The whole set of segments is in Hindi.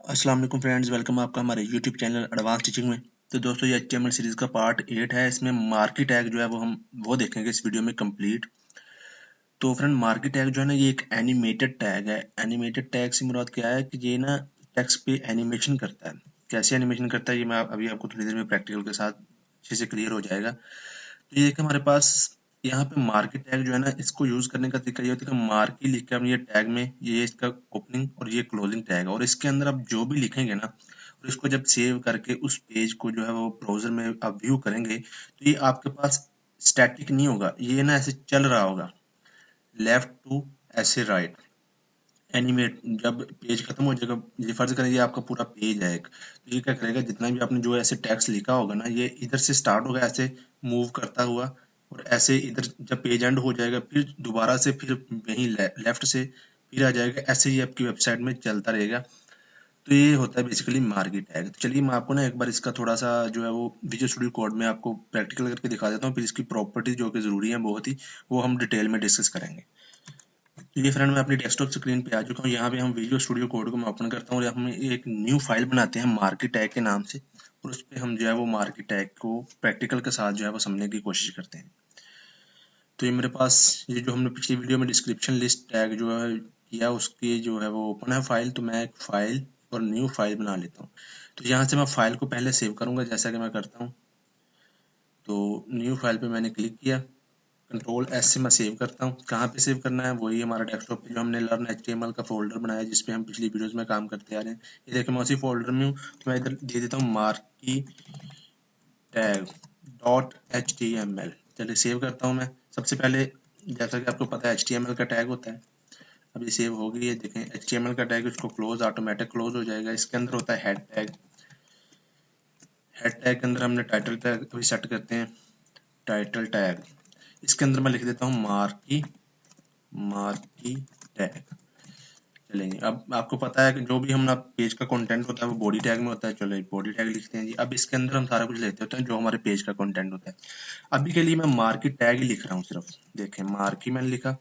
अस्सलाम वालेकुम फ्रेंड्स, वेलकम आपका हमारे यूट्यूब चैनल एडवांस टीचिंग में। तो दोस्तों ये HTML सीरीज का पार्ट 8 है। इसमें मार्की टैग जो है वो देखेंगे इस वीडियो में कंप्लीट। तो फ्रेंड मार्की टैग जो है ना ये एक एनिमेटेड टैग है। एनिमेटेड टैग से मुराद क्या है कि ये ना टेक्स्ट पे एनिमेशन करता है। कैसे एनिमेशन करता है ये मैं अभी आपको थोड़ी देर में प्रैक्टिकल के साथ अच्छे से क्लियर हो जाएगा। तो ये देखिए हमारे पास यहाँ पे मार्की टैग जो है ना इसको यूज करने का तरीका ये होता है कि मार्की लिख के हम ये टैग में ये इसका ओपनिंग और ये क्लोजिंग टैग है और इसके अंदर आप जो भी लिखेंगे ना और इसको जब सेव करके उस पेज को जो है वो ब्राउजर में आप व्यू करेंगे तो ये आपके पास स्टैटिक नहीं होगा, ये ना ऐसे चल रहा होगा लेफ्ट टू ऐसे राइट एनिमेट। जब पेज खत्म हो जाएगा, ये फर्ज करें ये आपका पूरा पेज है एक, तो ये क्या करेगा जितना भी आपने जो ऐसे टेक्स्ट लिखा होगा ना ये इधर से स्टार्ट होगा ऐसे मूव करता हुआ और ऐसे इधर जब पेज एंड हो जाएगा फिर दोबारा से फिर वहीं लेफ्ट से फिर आ जाएगा, ऐसे ही आपकी वेबसाइट में चलता रहेगा। तो ये होता है बेसिकली मार्की टैग। तो चलिए मैं आपको ना एक बार इसका थोड़ा सा जो है वो विजुअल स्टूडियो कोड में आपको प्रैक्टिकल करके दिखा देता हूँ, फिर इसकी प्रॉपर्टीज जो कि जरूरी है बहुत ही, वो हम डिटेल में डिस्कस करेंगे। तो ये फ्रेंड मैं अपनी डेस्कटॉप स्क्रीन पे आ चुका हूँ। यहाँ पे हम विजुअल स्टूडियो कोड को मैं ओपन करता हूँ और हम एक न्यू फाइल बनाते हैं मार्की टैग के नाम से और उस पर हम जो है वो मार्की टैग को प्रैक्टिकल के साथ जो है वो समझने की कोशिश करते हैं। तो ये मेरे पास ये जो हमने पिछली वीडियो में डिस्क्रिप्शन लिस्ट टैग जो है किया उसकी जो है वो ओपन है फाइल। तो मैं एक फाइल और न्यू फाइल बना लेता हूँ। तो यहाँ से मैं फाइल को पहले सेव करूंगा जैसा कि मैं करता हूँ। तो न्यू फाइल पे मैंने क्लिक किया, कंट्रोल एस से मैं सेव करता हूँ। कहाँ पे सेव करना है, वही हमारा डेस्कटॉप पे जो हमने लर्न HTML का फोल्डर बनाया है जिसपे हम पिछली वीडियोस में काम करते आ रहे हैं। ये देखिए मैं उसी फोल्डर में हूँ, तो मैं इधर दे देता हूँ मार्की टैग .html। चलिए सेव करता हूँ मैं। सबसे पहले जैसा कि आपको पता है HTML का टैग होता है। अभी सेव हो गई है, देखें HTML का टैग, उसको क्लोज ऑटोमेटिक क्लोज हो जाएगा। इसके अंदर होता है हेड टैग। हेड टैग के अंदर हमने टाइटल टैग अभी सेट करते हैं, टाइटल टैग। इसके अंदर मैं लिख देता हूँ मार्की मार्की टैग। चलेंगे, अब आपको पता है कि जो भी हमारा पेज का कंटेंट होता है वो बॉडी टैग में होता है। चलो बॉडी टैग लिखते हैं जी। अब इसके अंदर हम सारा कुछ लेते होते हैं जो हमारे पेज का कंटेंट होता है। अभी के लिए मैं मार्की टैग ही लिख रहा हूँ सिर्फ। देखें मार्की मैंने लिखा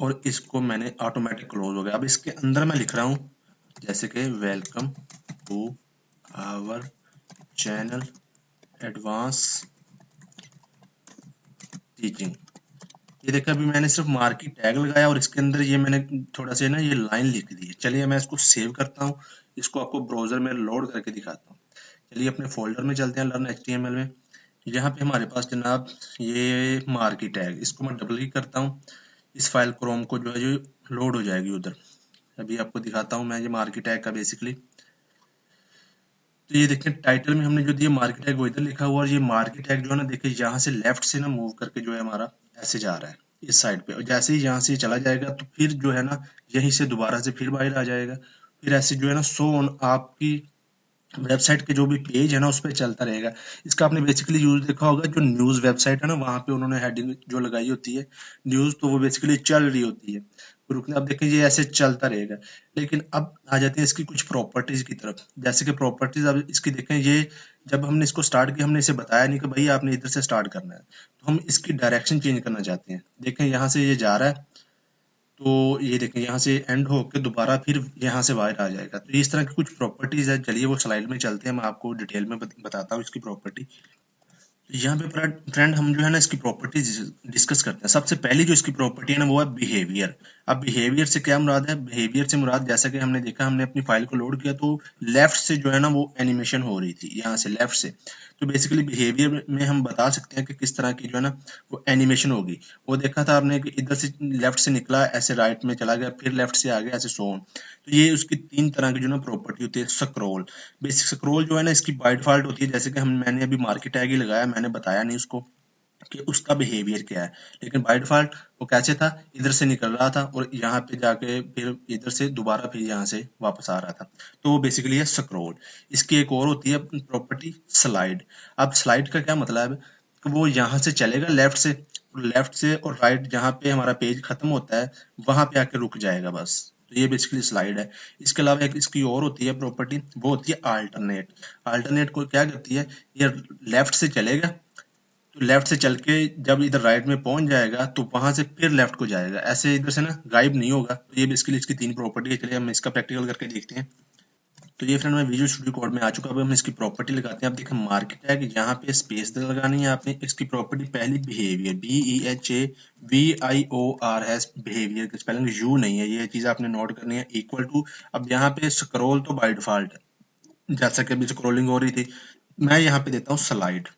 और इसको मैंने ऑटोमेटिक क्लोज हो गया। अब इसके अंदर मैं लिख रहा हूँ जैसे कि welcome to our channel advance teaching. ये देखा अभी मैंने सिर्फ मार्की टैग लगाया और इसके अंदर ये मैंने थोड़ा सा ना ये लाइन लिख दी है। चलिए मैं इसको सेव करता हूँ, इसको आपको ब्राउजर में लोड करके दिखाता हूँ। चलिए अपने फोल्डर में चलते हैं लर्न HTML में। यहाँ पे हमारे पास जनाब ये मार्की टैग, इसको मैं डबल क्लिक करता हूँ। इस फाइल क्रोम को जो है जो लोड हो जाएगी उधर। अभी आपको दिखाता हूँ मैं ये मार्की टैग का बेसिकली। तो ये देखिए टाइटल में हमने जो दिया मार्की टैग वो इधर लिखा हुआ और ये मार्की टैग जो है ना देखिए यहाँ से लेफ्ट से ना मूव करके जो है हमारा ऐसे जा रहा है इस साइड पे, और जैसे ही यहाँ से चला जाएगा तो फिर जो है ना यहीं से दोबारा से फिर बाहर आ जाएगा। फिर ऐसे जो है ना सो ऑन आपकी वेबसाइट के जो भी पेज है ना उस पर चलता रहेगा। इसका आपने बेसिकली यूज देखा होगा, जो न्यूज वेबसाइट है ना वहां पे उन्होंने हेडिंग जो लगाई होती है न्यूज, तो वो बेसिकली चल रही होती है। रुकना, अब देखें ये ऐसे चलता रहेगा। लेकिन अब आ जाते हैं इसकी कुछ प्रॉपर्टीज की तरफ। जैसे कि प्रॉपर्टीज अब इसकी देखें, ये जब हमने इसको स्टार्ट किया हमने इसे बताया नहीं कि भाई आपने इधर से स्टार्ट करना है, तो हम इसकी डायरेक्शन चेंज करना चाहते हैं। देखें यहाँ से ये जा रहा है, तो ये देखें यहाँ से एंड होकर दोबारा फिर यहाँ से बाहर आ जाएगा। तो इस तरह की कुछ प्रॉपर्टीज है। चलिए वो स्लाइड में चलते हैं, मैं आपको डिटेल में बताता हूँ इसकी प्रॉपर्टी। यहाँ पे फ्रेंड हम जो है ना इसकी प्रॉपर्टीज डिस्कस करते हैं। सबसे पहली जो इसकी प्रॉपर्टी है ना वो है बिहेवियर। अब बिहेवियर से क्या मुराद है, बिहेवियर से मुराद जैसा कि हमने देखा, हमने अपनी फाइल को लोड किया तो लेफ्ट से जो है ना वो एनिमेशन हो रही थी यहाँ से लेफ्ट से। तो बेसिकली बिहेवियर में हम बता सकते हैं कि किस तरह की जो है ना वो एनिमेशन होगी। वो देखा था आपने कि इधर से लेफ्ट से निकला ऐसे राइट में चला गया फिर लेफ्ट से आ गया ऐसे सो ऑन। तो ये उसकी तीन तरह की जो ना प्रॉपर्टी होती है। स्क्रॉल, बेसिक स्क्रॉल जो है ना इसकी बाय डिफॉल्ट होती है, जैसे कि मैंने अभी मार्केट टैग ही लगाया, मैंने बताया नहीं उसको कि उसका बिहेवियर क्या है। लेकिन बाय डिफॉल्ट वो कैसे था, इधर से निकल रहा था और यहाँ पे जाके फिर इधर से दोबारा फिर यहाँ से वापस आ रहा था। तो वो बेसिकली है स्क्रॉल। इसकी एक और होती है प्रॉपर्टी स्लाइड। अब स्लाइड का क्या मतलब है कि वो यहाँ से चलेगा लेफ्ट से और राइट जहाँ पे हमारा पेज खत्म होता है वहां पे आके रुक जाएगा बस। तो ये बेसिकली स्लाइड है। इसके अलावा एक इसकी और होती है प्रॉपर्टी, वो होती है अल्टरनेट। अल्टरनेट को क्या करती है, ये लेफ्ट से चलेगा तो लेफ्ट से चल के जब इधर राइट में पहुंच जाएगा तो वहां से फिर लेफ्ट को जाएगा, ऐसे इधर से ना गायब नहीं होगा। तो ये बेसिकली इसकी 3 प्रॉपर्टी है। चलिए हम इसका प्रैक्टिकल करके देखते हैं। तो ये फ्रेंड मैं विजुअल स्टूडियो कोड में आ चुका। अब हम इसकी प्रॉपर्टी लगाते हैं। अब देखें मार्केट टैग, यहाँ पे स्पेस लगानी है आपने। इसकी प्रॉपर्टी पहली बिहेवियर, BEHAVIOR है बिहेवियर की स्पेलिंग, यू नहीं है, ये चीज आपने नोट करनी है। इक्वल टू, अब यहाँ पे स्क्रॉल तो बाय डिफॉल्ट है, जैसा कि अभी स्क्रॉलिंग हो रही थी, मैं यहाँ पे देता हूँ स्लाइड।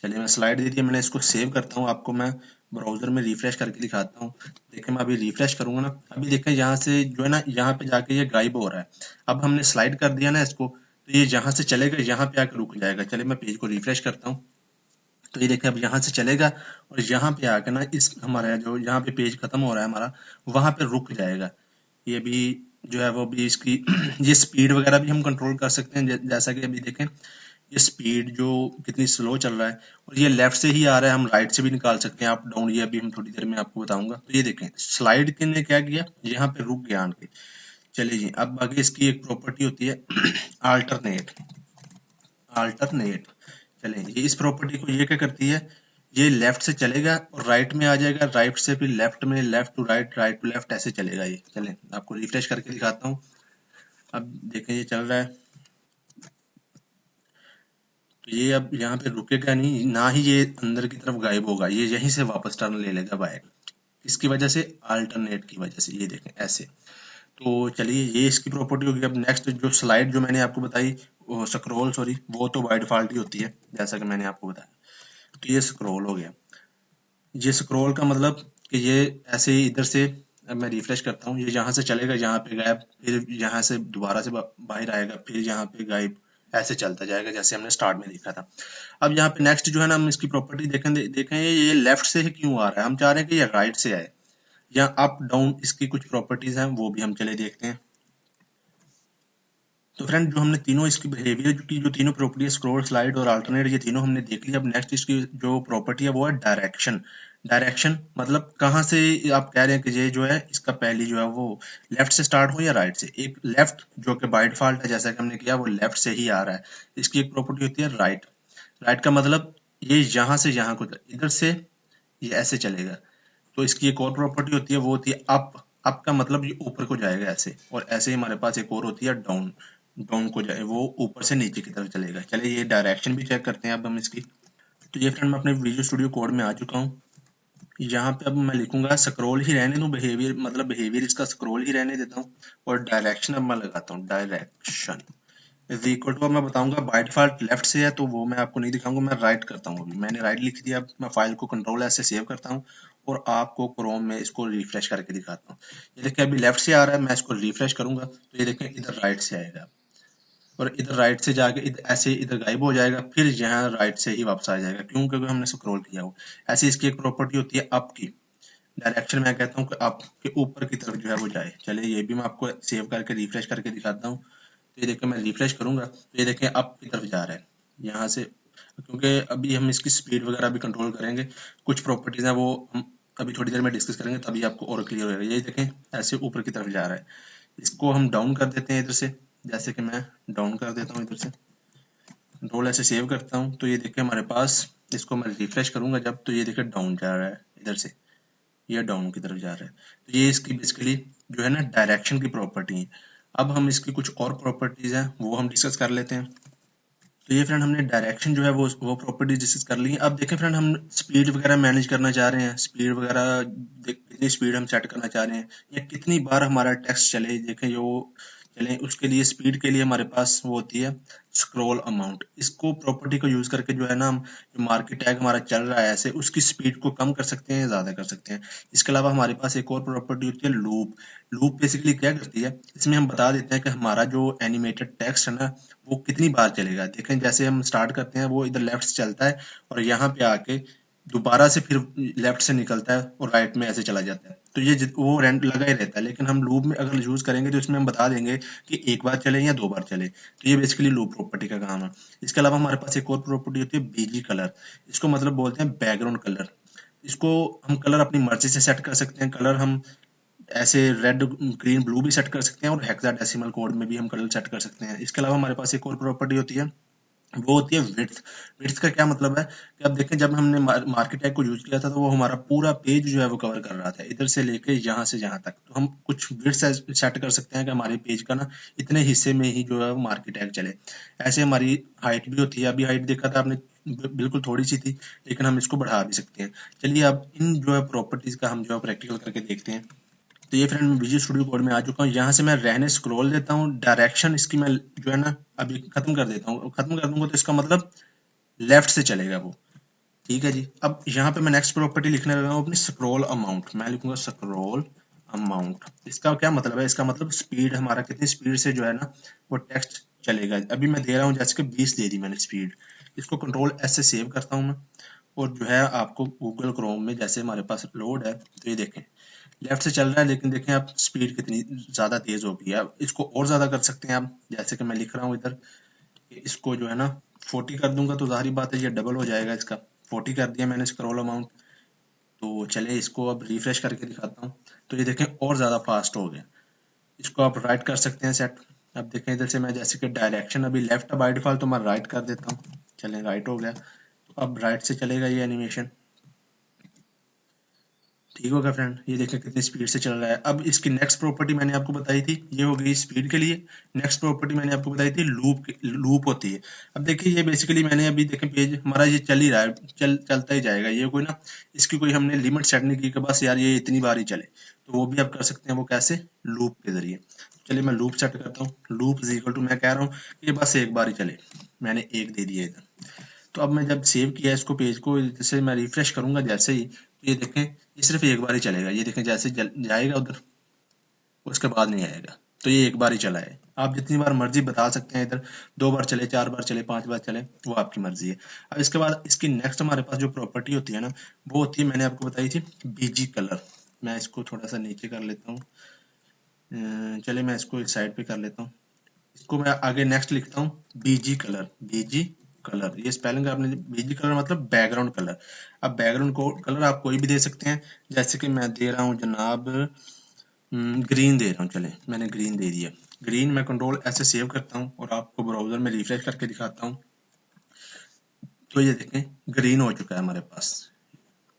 चलिए मैं स्लाइड दे दिया, मैंने इसको सेव करता हूँ। आपको मैं ब्राउजर में रिफ्रेश करके दिखाता हूँ। देखिए मैं अभी रिफ्रेश करूंगा ना, अभी देखें यहाँ से जो है ना, यहाँ पे जाके ये गायब हो रहा है। अब हमने स्लाइड कर दिया ना इसको, तो ये जहां से चलेगा यहाँ पे आकर रुक जाएगा। चलिए मैं पेज को रिफ्रेश करता हूँ। तो ये देखिए अब यहाँ से चलेगा और यहाँ पे आकर ना इस हमारा जो यहाँ पे पेज खत्म हो रहा है हमारा, वहां पे रुक जाएगा। ये भी जो है वो भी इसकी ये स्पीड वगैरह भी हम कंट्रोल कर सकते हैं। जैसा कि अभी देखें ये स्पीड जो कितनी स्लो चल रहा है, और ये लेफ्ट से ही आ रहा है, हम राइट से भी निकाल सकते हैं अप डाउन, ये अभी हम थोड़ी देर में आपको बताऊंगा। तो ये देखें स्लाइड ने क्या किया, यहाँ पे रुक गया आके। चलिए जी, अब आगे इसकी एक प्रॉपर्टी होती है अल्टरनेट। अल्टरनेट, चलिए ये इस प्रॉपर्टी को ये क्या करती है, ये लेफ्ट से चलेगा और राइट में आ जाएगा, राइट से फिर लेफ्ट में, left to right, right to left, ऐसे चलेगा ये। चलें आपको रिफ्रेश करके दिखाता हूँ। अब देखें ये चल रहा है, तो ये अब यहाँ पे रुकेगा नहीं, ना ही ये अंदर की तरफ गायब होगा, ये यहीं से वापस टर्न ले लेगा बाहर। इसकी वजह से, अल्टरनेट की वजह से, ये देखें ऐसे। तो चलिए ये इसकी प्रॉपर्टी होगी। अब नेक्स्ट जो स्लाइड जो मैंने आपको बताई, वो स्क्रॉल, सॉरी, वो तो बाय डिफॉल्ट ही होती है जैसा कि मैंने आपको बताया। तो ये स्क्रॉल हो गया। ये स्क्रॉल का मतलब कि ये ऐसे ही इधर से, अब मैं रिफ्रेश करता हूँ, ये यहाँ से चलेगा, यहाँ पे गायब, फिर यहाँ से दोबारा से बाहर आएगा, फिर यहाँ पे गायब, ऐसे चलता जाएगा जैसे हमने स्टार्ट में देखा था। अब यहाँ पे नेक्स्ट जो है ना, हम इसकी प्रॉपर्टी देखें ये लेफ्ट से ही क्यों आ रहा है, हम चाह रहे हैं कि ये राइट से आए, या अप डाउन, इसकी कुछ प्रॉपर्टीज हैं वो भी हम चले देखते हैं। तो फ्रेंड जो हमने तीनों इसकी बिहेवियर की जो तीनों प्रॉपर्टी, स्क्रॉल, स्लाइड और अल्टरनेट, ये तीनों हमने देख लिया। अब नेक्स्ट इसकी जो प्रॉपर्टी है वो है डायरेक्शन। डायरेक्शन मतलब कहाँ से आप कह रहे हैं कि ये जो है इसका पहली जो है वो लेफ्ट से स्टार्ट हो या राइट से। एक लेफ्ट जो कि बाय डिफॉल्ट है, जैसा कि हमने किया, वो लेफ्ट से ही आ रहा है। इसकी एक प्रॉपर्टी होती है राइट। राइट का मतलब ये यहाँ से यहाँ को, इधर से ये ऐसे चलेगा। तो इसकी एक और प्रॉपर्टी होती है, वो होती है अप। अप का मतलब ये ऊपर को जाएगा ऐसे, और ऐसे ही हमारे पास एक और होती है डाउन। डाउन को जाए, वो ऊपर से नीचे की तरफ चलेगा। चलिए ये डायरेक्शन भी चेक करते हैं अब हम इसकी। तो ये फ्रेंड मैं अपने विजुअल स्टूडियो कोड में आ चुका हूँ। यहाँ पे अब मैं लिखूंगा, स्क्रॉल ही रहने दूं, बिहेवियर मतलब बिहेवियर इसका स्क्रॉल ही रहने देता हूँ, और डायरेक्शन अब मैं लगाता हूँ, डायरेक्शन इज इक्वल टू, अब मैं बताऊंगा बाय डिफॉल्ट लेफ्ट से है, तो वो मैं आपको नहीं दिखाऊंगा, मैं राइट करता हूँ। अभी मैंने राइट लिख दिया। अब मैं फाइल को कंट्रोल ऐसे सेव करता हूँ और आपको क्रोम में इसको रिफ्रेश करके दिखाता हूँ। ये देखिए अभी लेफ्ट से आ रहा है, मैं इसको रिफ्रेश करूंगा तो ये देखिए इधर राइट से आएगा, और इधर राइट से जाके इधर ऐसे इधर गायब हो जाएगा, फिर यहाँ राइट से ही वापस आ जाएगा, क्यों, क्योंकि हमने स्क्रॉल किया हो। ऐसी इसकी एक प्रॉपर्टी होती है अप की। डायरेक्शन मैं कहता हूँ कि अप के ऊपर की तरफ जो है वो जाए। चलिए ये भी मैं आपको सेव करके रिफ्रेश करके दिखाता हूँ। तो ये देखिए मैं रिफ्रेश करूंगा तो ये देखिए अप की तरफ जा रहा है यहाँ से, क्योंकि अभी हम इसकी स्पीड वगैरह भी कंट्रोल करेंगे। कुछ प्रॉपर्टीज हैं वो हम अभी थोड़ी देर में डिस्कस करेंगे, तभी आपको और क्लियर होगा। ये देखें ऐसे ऊपर की तरफ जा रहा है। इसको हम डाउन कर देते हैं इधर से, जैसे कि मैं डाउन कर देता हूँ इधर से, कंट्रोल ऐसे सेव करता हूँ। तो ये देखिए हमारे पास, इसको मैं रिफ्रेश करूंगा जब, तो ये देखिए डाउन जा रहा है इधर से, ये डाउन की तरफ जा रहा है। तो ये इसकी बेसिकली जो है ना डायरेक्शन की प्रॉपर्टी है। अब हम इसकी कुछ और प्रॉपर्टीज हैं वो हम डिस्कस कर लेते हैं। तो ये फ्रेंड हमने डायरेक्शन जो है वो प्रॉपर्टीज डिस्कस कर ली है। अब देखें फ्रेंड, हम स्पीड वगैरह मैनेज करना चाह रहे हैं, स्पीड वगैरह कितनी स्पीड हम सेट करना चाह रहे हैं, या कितनी बार हमारा टेक्स्ट चले, देखें जो चले, उसके लिए स्पीड के लिए हमारे पास वो होती है स्क्रॉल अमाउंट। इसको प्रॉपर्टी को यूज करके जो है ना, हम जो मार्केट टैग हमारा चल रहा है ऐसे, उसकी स्पीड को कम कर सकते हैं, ज्यादा कर सकते हैं। इसके अलावा हमारे पास एक और प्रॉपर्टी होती है लूप। लूप बेसिकली क्या करती है, इसमें हम बता देते हैं कि हमारा जो एनिमेटेड टेक्स्ट है ना, वो कितनी बार चलेगा। देखें जैसे हम स्टार्ट करते हैं, वो इधर लेफ्ट से चलता है और यहाँ पे आके दोबारा से फिर लेफ्ट से निकलता है और राइट में ऐसे चला जाता है। तो ये वो रेंट लगा ही रहता है। लेकिन हम लूप में अगर यूज करेंगे तो इसमें हम बता देंगे कि एक बार चले या दो बार चले। तो ये बेसिकली लूप प्रॉपर्टी का काम है। इसके अलावा हमारे पास एक और प्रॉपर्टी होती है बीजी कलर। इसको मतलब बोलते हैं बैकग्राउंड कलर। इसको हम कलर अपनी मर्जी से सेट कर सकते हैं। कलर हम ऐसे रेड, ग्रीन, ब्लू भी सेट कर सकते हैं, और हेक्साडेसिमल कोड में भी हम कलर सेट कर सकते हैं। इसके अलावा हमारे पास एक और प्रॉपर्टी होती है वो होती है विड्थ। विड्थ का क्या मतलब है कि अब देखें, जब हमने मार्केट टैग को यूज किया था तो वो हमारा पूरा पेज जो है वो कवर कर रहा था, इधर से लेके यहाँ से यहाँ तक। तो हम कुछ विड्थ सेट कर सकते हैं कि हमारे पेज का ना इतने हिस्से में ही जो है वो मार्केट टैग चले। ऐसे हमारी हाइट भी होती है, अभी हाइट देखा था आपने, बिल्कुल थोड़ी सी थी, लेकिन हम इसको बढ़ा भी सकते हैं। चलिए अब इन जो है प्रॉपर्टीज का हम जो है प्रैक्टिकल करके देखते हैं। तो ये फ्रेंड मैं विजुअल स्टूडियो कोड में आ चुका हूँ। यहाँ से मैं रहने स्क्रॉल देता हूँ, डायरेक्शन इसकी मैं जो है ना अभी खत्म कर देता हूँ। खत्म कर दूंगा तो इसका मतलब लेफ्ट से चलेगा वो। ठीक है जी। अब यहाँ पे मैं नेक्स्ट प्रॉपर्टी लिखने लगा हूँ अपनी स्क्रॉल अमाउंट। मैं लिखूंगा स्क्रॉल अमाउंट। इसका क्या मतलब है? इसका मतलब स्पीड, हमारा कितनी स्पीड से जो है ना वो टेक्स्ट चलेगा। अभी मैं दे रहा हूँ जैसे कि 20 दे दी मैंने स्पीड। इसको कंट्रोल एस से सेव करता हूँ मैं, और जो है आपको गूगल क्रोम में जैसे हमारे पास लोड है तो ये देखें लेफ्ट से चल रहा है, लेकिन देखें आप स्पीड कितनी ज्यादा तेज हो गई है। अब इसको और ज्यादा कर सकते हैं आप, जैसे कि मैं लिख रहा हूँ इधर, इसको जो है ना 40 कर दूंगा तो जाहिर बात है ये डबल हो जाएगा इसका। 40 कर दिया मैंने स्क्रॉल अमाउंट। तो चले इसको अब रिफ्रेश करके दिखाता हूँ। तो ये देखें और ज्यादा फास्ट हो गया। इसको आप राइट कर सकते हैं सेट। अब देखें इधर से मैं जैसे कि डायरेक्शन अभी लेफ्ट बाय डिफॉल्ट तो मैं राइट कर देता हूँ। चलें राइट हो गया। तो अब राइट से चलेगा ये एनिमेशन। ठीक होगा फ्रेंड, ये देखें कितनी स्पीड से चल रहा है। अब इसकी नेक्स्ट प्रॉपर्टी मैंने आपको बताई थी, ये हो गई स्पीड के लिए। नेक्स्ट प्रॉपर्टी मैंने आपको बताई थी लूप, लूप होती है। अब देखिए ये बेसिकली मैंने अभी देखें पेज हमारा ये चल ही रहा है, चलता ही जाएगा। ये कोई ना इसकी कोई हमने लिमिट सेट नहीं की कि बस यार ये इतनी बार ही चले। तो वो भी आप कर सकते हैं, वो कैसे? लूप के जरिए। चलिए मैं लूप सेट करता हूँ। लूप इज इक्वल टू, मैं कह रहा हूँ कि ये बस एक बार ही चले। मैंने एक दे दिया इधर। तो अब मैं जब सेव किया इसको पेज को, जैसे मैं रिफ्रेश करूंगा जैसे ही, तो ये देखें ये सिर्फ एक बार ही चलेगा। ये देखें जैसे जाएगा उधर, उसके बाद नहीं आएगा। तो ये एक बार ही चला है। आप जितनी बार मर्जी बता सकते हैं इधर, 2 बार चले, 4 बार चले, 5 बार चले, वो आपकी मर्जी है। अब इसके बाद इसकी नेक्स्ट हमारे पास जो प्रॉपर्टी होती है ना, वो होती है, मैंने आपको बताई थी बीजी कलर। मैं इसको थोड़ा सा नीचे कर लेता हूँ। चलिए मैं इसको इस साइड पे कर लेता हूँ। इसको मैं आगे नेक्स्ट लिखता हूँ बीजी कलर। बीजी कलर, ये स्पेलिंग आपने, बीजी कलर मतलब बैकग्राउंड कलर। अब बैकग्राउंड को कलर आप कोई भी दे सकते हैं, जैसे कि मैं दे रहा हूँ जनाब ग्रीन दे रहा हूँ। चले मैंने ग्रीन दे दिया। ग्रीन मैं कंट्रोल ऐसे सेव करता हूँ और आपको ब्राउजर में रिफ्रेश करके दिखाता हूँ। तो ये देखें ग्रीन हो चुका है हमारे पास।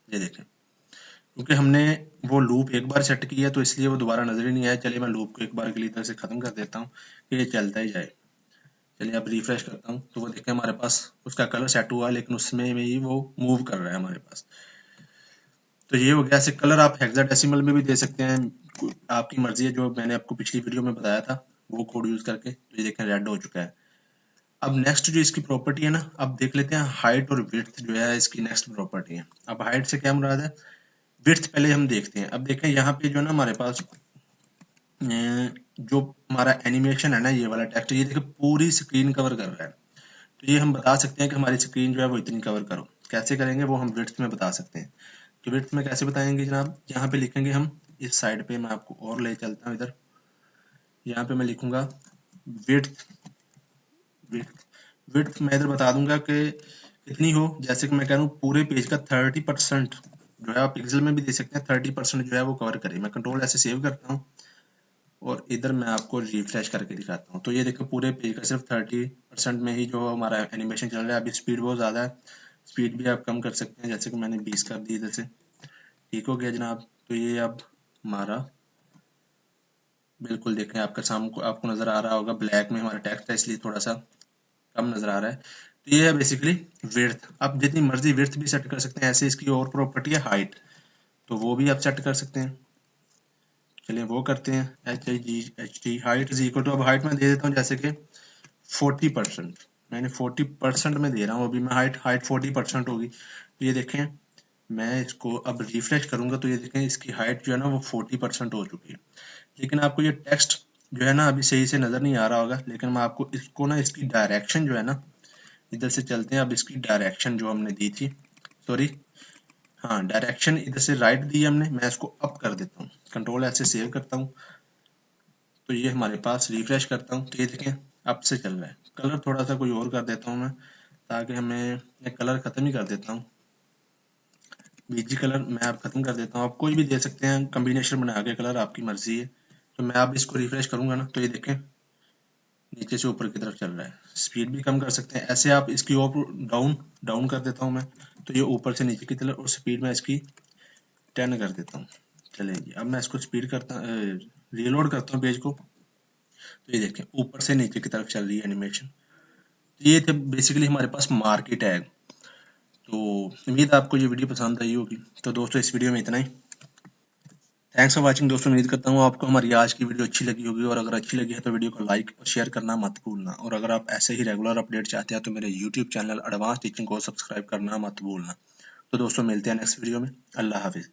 ये देखें, क्योंकि हमने वो लूप एक बार सेट किया तो इसलिए वो दोबारा नजर ही नहीं आया। चलिए मैं लूप को एक बार के लिए इधर से खत्म कर देता हूँ कि ये चलता ही जाए। चलिए अब रिफ्रेश करता हूँ तो वो देखें हमारे पास उसका कलर सेट हुआ, लेकिन उसमें में ही वो मूव कर रहा है हमारे पास। तो ये हो गया। ऐसे कलर आप हेक्साडेसिमल में भी दे सकते हैं, आपकी मर्जी है। जो मैंने आपको पिछली वीडियो में बताया था वो कोड यूज करके। तो ये देखें रेड हो चुका है। अब नेक्स्ट जो इसकी प्रॉपर्टी है ना, अब देख लेते हैं हाइट और विड्थ जो है इसकी नेक्स्ट प्रॉपर्टी है। अब हाइट से क्या मुराद है, विड्थ पहले हम देखते हैं। अब देखें यहाँ पे जो है ना हमारे पास जो हमारा एनिमेशन है ना, ये वाला टेक्स्ट, ये देखिए पूरी स्क्रीन कवर कर रहा है। तो ये हम बता सकते हैं कि हमारी स्क्रीन जो है वो इतनी कवर करो। कैसे करेंगे वो हम विड्थ में बता सकते हैं। तो विड्थ में कैसे बताएंगे जनाब, यहाँ पे लिखेंगे हम इस साइड पे, मैं आपको और ले चलता हूँ इधर। यहाँ पे मैं लिखूंगा विड्थ। विड्थ विड्थ मैं इधर बता दूंगा कि कितनी हो। जैसे कि मैं कह रहा हूँ पूरे पेज का 30% जो है, आप पिक्सल में भी दे सकते हैं, 30% जो है वो कवर करे। मैं कंट्रोल ऐसे सेव करता हूँ और इधर मैं आपको रिफ्रेश करके दिखाता हूँ। तो ये देखो पूरे पेज का सिर्फ 30% में ही जो हमारा एनिमेशन चल रहा है। अभी स्पीड बहुत ज़्यादा है, स्पीड भी आप कम कर सकते हैं, जैसे कि मैंने 20 कर दी इधर से। ठीक हो गया जनाब। तो ये अब हमारा बिल्कुल देखें आपका सामने को आपको नज़र आ रहा होगा, ब्लैक में हमारा टेक्स्ट है इसलिए थोड़ा सा कम नज़र आ रहा है। तो ये है बेसिकली विड्थ। आप जितनी मर्जी विड्थ भी सेट कर सकते हैं। ऐसे इसकी और प्रॉपर्टी है हाइट, तो वो भी आप सेट कर सकते हैं। चलिए वो करते हैं। HIGHT height is equal to, अब हाइट में दे देता हूँ जैसे कि 40%। मैंने 40% में दे रहा हूँ। अभी मैं हाइट हाइट 40% होगी। तो ये देखें मैं इसको अब रिफ्रेश करूंगा तो ये देखें इसकी हाइट जो है ना वो 40% हो चुकी है। लेकिन आपको ये टेक्स्ट जो है ना अभी सही से नजर नहीं आ रहा होगा, लेकिन मैं आपको इसको ना इसकी डायरेक्शन जो है ना, इधर से चलते हैं। अब इसकी डायरेक्शन जो हमने दी थी, सॉरी, हाँ डायरेक्शन इधर से राइट दी हमने, मैं इसको अप कर देता हूँ। कंट्रोल ऐसे सेव करता हूँ तो ये हमारे पास रिफ्रेश करता हूँ तो ये देखें अप से चल रहा है। कलर थोड़ा सा कोई और कर देता हूँ मैं, ताकि हमें कलर खत्म ही कर देता हूँ। बीजी कलर मैं आप खत्म कर देता हूँ। आप कोई भी दे सकते हैं कॉम्बिनेशन बना के, कलर आपकी मर्जी है। तो मैं अब इसको रिफ्रेश करूंगा ना तो ये देखें नीचे से ऊपर की तरफ चल रहा है। स्पीड भी कम कर सकते हैं, ऐसे आप इसकी ऑफ डाउन डाउन कर देता हूँ मैं, तो ये ऊपर से नीचे की तरफ, और स्पीड में इसकी 10 कर देता हूँ। चलिए जी, अब मैं इसको स्पीड करता रीलोड करता हूँ पेज को, तो ये देखें ऊपर से नीचे की तरफ चल रही है एनिमेशन। तो ये थे बेसिकली हमारे पास मार्केट टैग। तो उम्मीद है आपको ये वीडियो पसंद आई होगी। तो दोस्तों इस वीडियो में इतना ही। थैंक्स फॉर वाचिंग दोस्तों। उम्मीद करता हूँ आपको हमारी आज की वीडियो अच्छी लगी होगी, और अगर अच्छी लगी है तो वीडियो को लाइक और शेयर करना मत भूलना। और अगर आप ऐसे ही रेगुलर अपडेट चाहते हैं तो मेरे यूट्यूब चैनल एडवांस टीचिंग को सब्सक्राइब करना मत भूलना। तो दोस्तों मिलते हैं नेक्स्ट वीडियो में। अल्लाह हाफिज़।